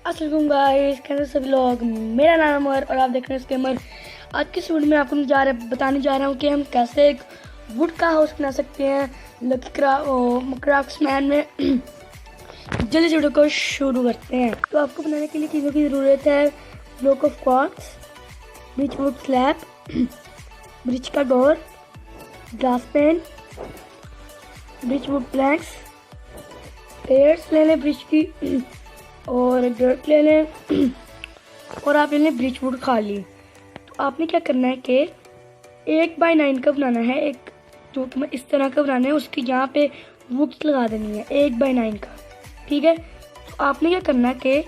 अस्सलाम गाइस, कैसे सभी लोग। मेरा नाम है उमर और आप देख रहे हैं स्केमर। आज की वीडियो में आपको बताने जा रहा हूँ कि हम कैसे एक वुड का हाउस बना सकते हैं लकी क्राफ्ट्समैन में। जल्दी से वीडियो को शुरू करते हैं। तो आपको बनाने के लिए चीज़ों की ज़रूरत है। Block of quartz, birch wood slab, birch का door, glass pane, birch wood planks, pairs ले लें ब्रिज की, और डर्ट ले लें, और आप ले लें ब्रिज वुड खाली। तो आपने क्या करना है कि 1x9 का बनाना है, एक जो तुम्हें इस तरह का बनाना है, उसकी यहाँ पे वुड्स लगा देनी है 1x9 का, ठीक है। तो आपने क्या करना है कि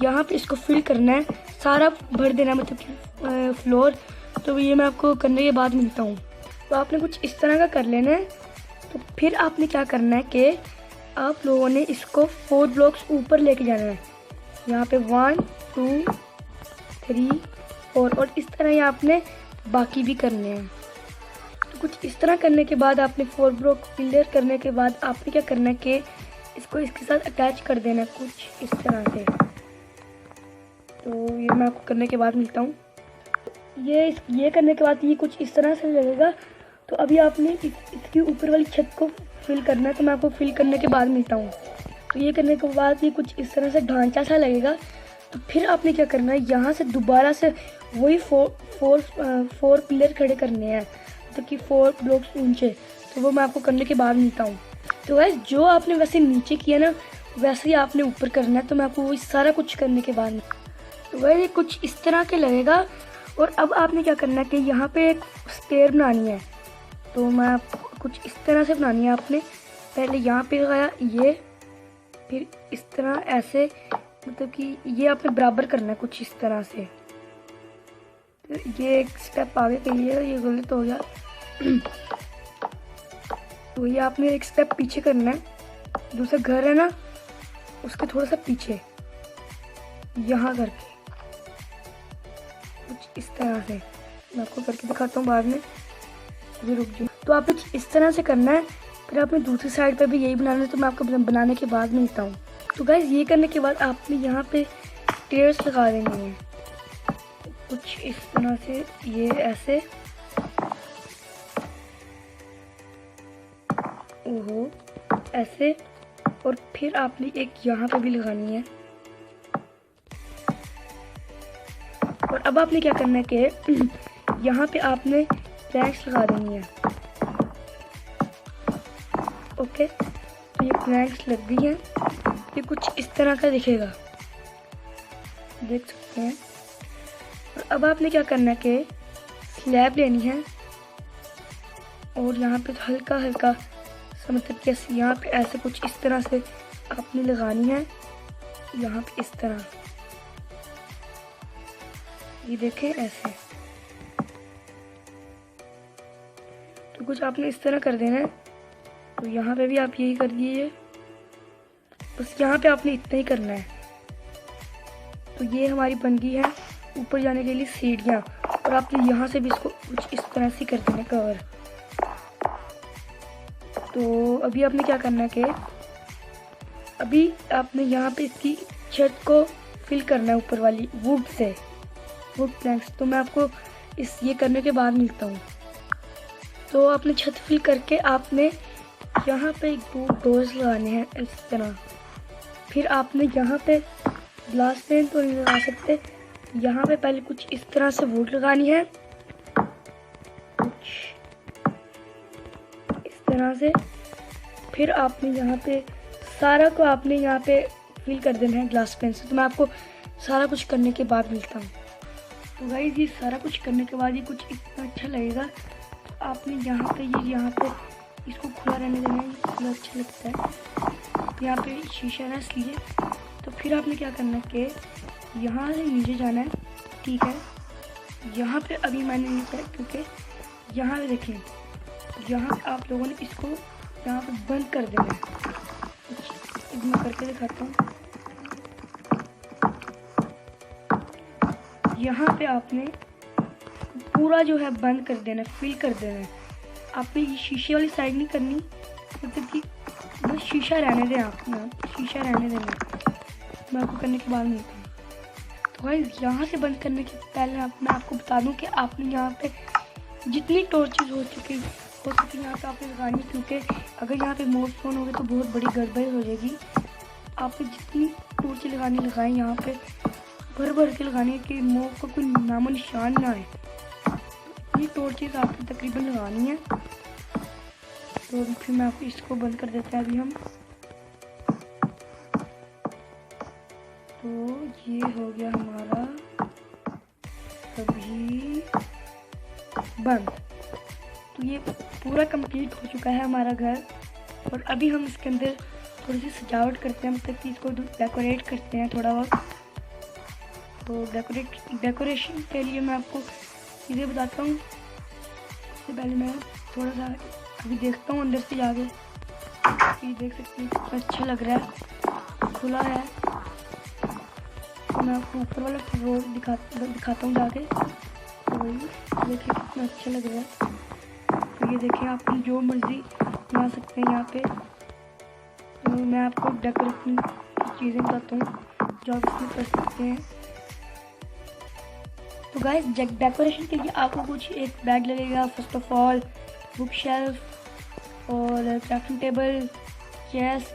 यहाँ पे इसको फिल करना है, सारा भर देना है, मतलब कि फ्लोर। तो ये मैं आपको करने के बाद मिलता हूँ। तो आपने कुछ इस तरह का कर लेना है। तो फिर आपने क्या करना है कि आप लोगों ने इसको 4 ब्लॉक्स ऊपर लेके जाना है। यहाँ पे 1 2 3 4 और इस तरह ही आपने बाकी भी करने हैं। तो कुछ इस तरह करने के बाद आपने 4 ब्लॉक क्लियर करने के बाद आपने क्या करना है कि इसको इसके साथ अटैच कर देना है कुछ इस तरह से। तो ये मैं आपको करने के बाद मिलता हूँ। ये करने के बाद ये कुछ इस तरह से लगेगा। तो अभी आपने इसकी ऊपर वाली छत को फिल करना है। तो मैं आपको फिल करने के बाद मिलता हूँ। तो ये करने के बाद ये कुछ इस तरह से ढांचा सा लगेगा। तो फिर आपने क्या करना है, यहाँ से दोबारा से वही फोर पिलर खड़े करने हैं, तो कि 4 ब्लॉक्स ऊंचे। तो वो मैं आपको करने के बाद मिलता हूँ। तो गाइस, जो आपने वैसे नीचे किया ना, वैसे ही आपने ऊपर करना है। तो मैं आपको वही सारा कुछ करने के बाद, तो गाइस ये कुछ इस तरह के लगेगा। और अब आपने क्या करना है कि यहाँ पे एक स्टेयर बनानी है। तो मैं आपको कुछ इस तरह से बनानी है। आपने पहले यहाँ पे लगाया ये, फिर इस तरह ऐसे, मतलब कि ये आपने बराबर करना है कुछ इस तरह से। तो ये एक स्टेप आगे के लिए, ये गलत हो गया। तो ये आपने एक स्टेप पीछे करना है। दूसरा घर है ना, उसके थोड़ा सा पीछे यहाँ करके कुछ इस तरह से। मैं आपको करके दिखाता हूँ बाद में, अभी रुक जाओ। तो आपने इस तरह से करना है। फिर आपने दूसरी साइड पे भी यही बनाना है। तो मैं आपको बनाने के बाद मिलता हूँ। तो गाइस, ये करने के बाद आपने यहाँ पे स्टेयर्स लगा देनी है कुछ इस तरह से, ये ऐसे, ओहो ऐसे। और फिर आपने एक यहाँ पे भी लगानी है। और अब आपने क्या करना है कि यहाँ पे आपने प्लैंक्स लगा देनी है। ओके, तो ये प्लैंक्स लग गई हैं। ये कुछ इस तरह का दिखेगा, देख सकते हैं। और अब आपने क्या करना है कि स्लैब लेनी है, और यहाँ पे हल्का हल्का मतलब कि यहाँ पे ऐसे कुछ इस तरह से आपने लगानी है। यहाँ पे इस तरह, ये देखें ऐसे। तो कुछ आपने इस तरह कर देना है। तो यहाँ पे भी आप यही कर दीजिए, बस यहाँ पे आपने इतना ही करना है। तो ये हमारी बन गई है ऊपर जाने के लिए सीढ़ियाँ। और आपने यहाँ से भी इसको कुछ इस तरह से कर देना कवर। तो अभी आपने क्या करना है कि अभी आपने यहाँ पे इसकी छत को फिल करना है ऊपर वाली वुड से, वुड प्लैंक्स। तो मैं आपको ये करने के बाद मिलता हूँ। तो आपने छत फिल करके आपने यहाँ पे 2 डोर्स लगाने हैं इस तरह। फिर आपने यहाँ पे ग्लास पेन तो नहीं लगा सकते, यहाँ पे पहले कुछ इस तरह से वुड लगानी है कुछ इस तरह से। फिर आपने यहाँ पे सारा को आपने यहाँ पे फिल कर देना है ग्लास पेन से। तो मैं आपको सारा कुछ करने के बाद मिलता हूँ। तो गाइस, ये सारा कुछ करने के बाद ये कुछ इतना अच्छा लगेगा। तो आपने यहाँ पे इसको खुला रहने देना है, खुला अच्छा लगता है। यहाँ पे शीशा है इसलिए। तो फिर आपने क्या करना है कि यहाँ से नीचे जाना है, ठीक है। यहाँ पे अभी मैंने नहीं किया क्योंकि यहाँ पे देखें, यहाँ आप लोगों ने इसको यहाँ पे बंद कर देना है। मैं करके दिखाता हूँ। यहाँ पे आपने पूरा जो है बंद कर देना, फिल कर देना है। आपने ये शीशे वाली साइड नहीं करनी, मतलब कि बस शीशा रहने दें। आप यहाँ शीशा रहने देना। मैं आपको करने के बाद मिलता हूँ। तो गाइस यहाँ से बंद करने के पहले मैं आपको बता दूं कि आपने यहाँ पे जितनी टॉर्चेस हो सके यहाँ पे आपने लगानी, क्योंकि अगर यहाँ पे मोड फोन होगा तो बहुत बड़ी गड़बड़ हो जाएगी। आपने जितनी टॉर्चें लगानी लगाएं, यहाँ पे भर भर के लगानी है कि मोब का कोई नामो निशान ना आए। ये टॉर्चेस आपको तकरीबन लगानी है। तो फिर मैं आपको इसको बंद कर देते हैं अभी हम। तो ये हो गया हमारा अभी बंद। तो ये पूरा कंप्लीट हो चुका है हमारा घर। और अभी हम इसके अंदर थोड़ी सी सजावट करते हैं, मतलब कि इसको डेकोरेट करते हैं थोड़ा बहुत। तो डेकोरेशन के लिए मैं आपको चीज़ें बताता हूँ। इससे पहले मैं थोड़ा सा अभी देखता हूँ अंदर से जाके। ये देख सकते हैं कितना अच्छा लग रहा है, खुला है। तो मैं आपको ऊपर वाला फ्लोर दिखाता हूँ जाके। तो देखिए कितना अच्छा लग रहा है। तो ये देखिए आप जो मर्जी बना सकते हैं यहाँ पे। तो मैं आपको डेकोरेशन की चीज़ें बताता हूँ जो आप इसमें कर सकते हैं। तो गाइस डेकोरेशन के लिए आपको कुछ एक बैग लगेगा। First of all book shelf और crafting table, chest,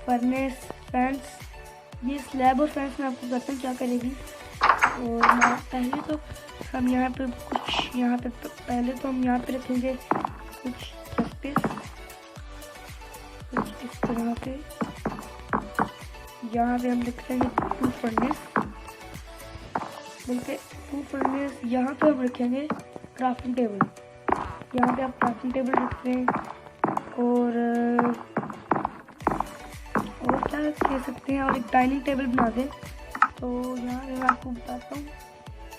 furnace, fence. ये स्लैब और फैंस मैं आपको बताता हूँ क्या करेगी। और मैं पहले तो हम यहाँ पे पहले तो हम यहाँ पे रखेंगे कुछ जस्टिस, कुछ इस तरह पे। यहाँ पे हम रखेंगे 2 फर्नेस, बल्कि 2 फर्नेस। यहाँ पे हम रखेंगे क्राफ्टिंग टेबल। यहाँ पे आप क्राफ्टिंग टेबल रखते हैं। और क्या कह सकते हैं, और एक डाइनिंग टेबल बना दें। तो यहाँ पे मैं आपको बताता हूँ।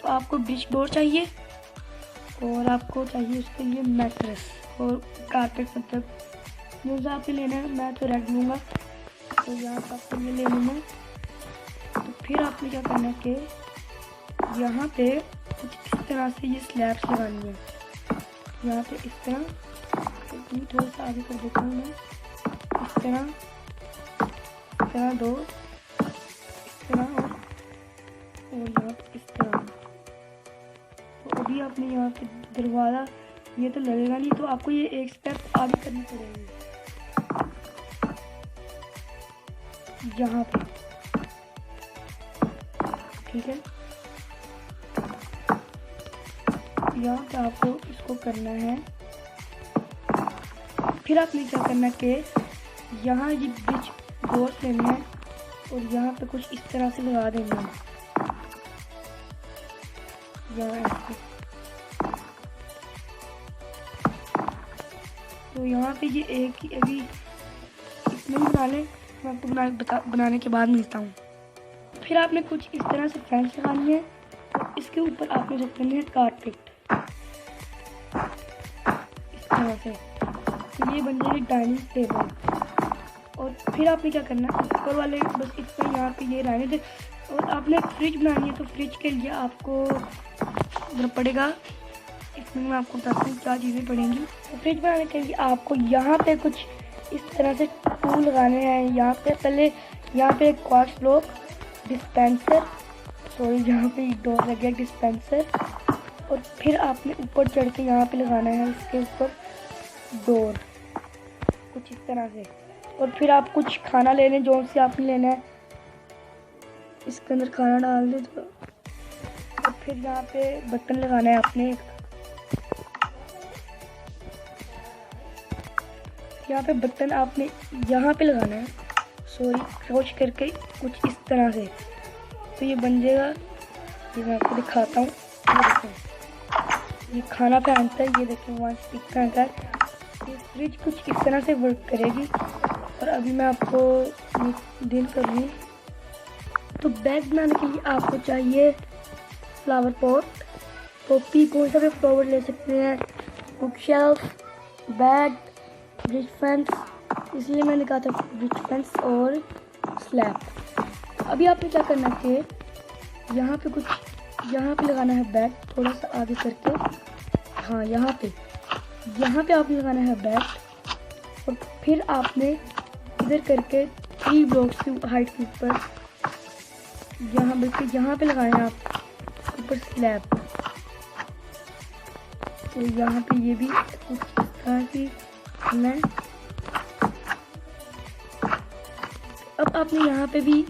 तो आपको ब्रिज डोर चाहिए और आपको चाहिए उसके लिए मैट्रेस और कारपेट, मतलब जो सा आपने लेना है। मैं तो रेड लूँगा, तो यहाँ पे आपको ये ले लेना है। तो फिर आपने क्या करना है कि यहाँ पे कुछ इस तरह से ये स्लैब्स लगानी है। यहाँ पे इस तरह, तो थोड़ा सा आगे कर देता हूँ मैं। इस तरह 2, इस तरह और यहाँ इस तरह। तो अभी आपने यहाँ पे दरवाज़ा ये तो लगेगा नहीं, तो आपको ये एक स्टेप आगे करनी पड़ेगी। यहाँ पे ठीक है, यहाँ पे आपको इसको करना है। फिर आपने क्या करना है कि यहाँ ये ब्रिज डोर्स लेने हैं और यहाँ पे कुछ इस तरह से लगा देना है। यहाँ ऐसे, तो यहाँ पे ये एक ही अभी इतना ही बना लें। मैं आपको बनाने के बाद मिलता हूँ। फिर आपने कुछ इस तरह से फैंस लगानी है और इसके ऊपर आपने रख देना है कारपेट इस तरह से। तो ये बन जाएगी डाइनिंग टेबल। और फिर आपने क्या करना है, ऊपर वाले बस इतना यहाँ पे ये रहने दे। और आपने एक फ्रिज बनानी है, तो फ्रिज के लिए आपको पड़ेगा, इसमें मैं आपको बताता हूँ क्या चीज़ें पड़ेंगी। तो फ्रिज बनाने के लिए आपको यहाँ पे कुछ इस तरह से टूल लगाने हैं। यहाँ पे पहले यहाँ पे एक क्वार्ट्ज ब्लॉक डिस्पेंसर, सॉरी यहाँ पे डोर लग गया डिस्पेंसर। और फिर आपने ऊपर चढ़ के यहाँ पे लगाना है इसके ऊपर डोर कुछ इस तरह से। और फिर आप कुछ खाना ले लें जो से आपने लेना है, इसके अंदर खाना डाल दें। तो और फिर यहाँ पे बटन लगाना है आपने। यहाँ पे बटन आपने यहाँ पे लगाना है, सॉरी क्रोच करके कुछ इस तरह से। तो ये बन जाएगा, ये मैं आपको दिखाता हूँ। ये देखें, ये खाना पहनता है। ये देखें वहाँ स्टिक पहनता है। ये फ्रिज कुछ इस तरह से वर्क करेगी। और अभी मैं आपको डील कर रही हूँ। तो बैग बनाने के लिए आपको चाहिए फ्लावर पॉट, टोपी, कोई सा भी फ्लावर ले सकते हैं, book shelf, bag, bridge fence, इसलिए मैंने कहा था ब्रिज फेंस और स्लैब। अभी आपने क्या करना है कि यहाँ पे लगाना है बैग, थोड़ा सा आगे करके। हाँ यहाँ पे आपने लगाना है बैग। और फिर आपने इधर करके 3 ब्लॉक्स की हाइट के ऊपर यहाँ बिल्कुल यहाँ पे लगाएं आप ऊपर स्लैब। तो यहाँ पे ये भी कुछ इस तरह की करना है। अब आपने यहाँ पे भी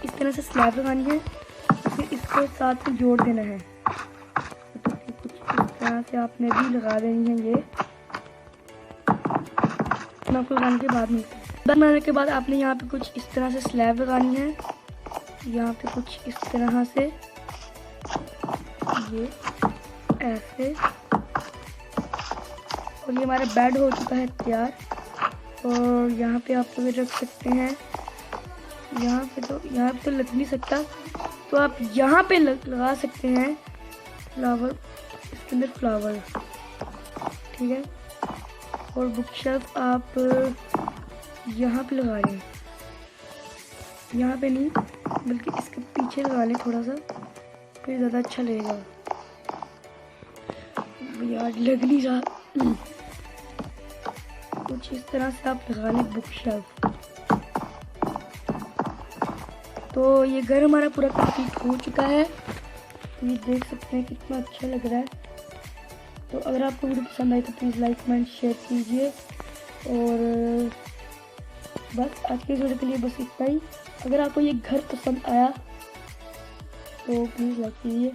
इस तरह से स्लैब लगानी है, फिर इसको साथ में जोड़ देना है। तो कुछ इस तरह से आपने भी लगा देनी है। ये आपको लगाने के बाद में बनाने के बाद आपने यहाँ पे कुछ इस तरह से स्लैब लगानी है, यहाँ पे कुछ इस तरह से, ये ऐसे। और ये हमारा बेड हो चुका है तैयार। और यहाँ पे आप तो रख सकते हैं, यहाँ पे तो लग नहीं सकता, तो आप यहाँ पे लगा सकते हैं फ्लावर, इसके अंदर फ्लावर, ठीक है। और बुक शेल्फ आप यहाँ पे लगा लें, यहाँ पे नहीं बल्कि इसके पीछे लगा लें थोड़ा सा, फिर ज़्यादा अच्छा लगेगा। यार लग नहीं रहा। कुछ इस तरह से आप लगा लें बुक शेल्फ। तो ये घर हमारा पूरा कंप्लीट हो चुका है। ये देख सकते हैं कितना अच्छा लग रहा है। तो अगर आपको वीडियो पसंद आई तो प्लीज़ लाइक कमेंट शेयर कीजिए। और बस आज के वीडियो के लिए बस इतना ही। अगर आपको ये घर पसंद आया तो प्लीज़ लाइक कीजिए।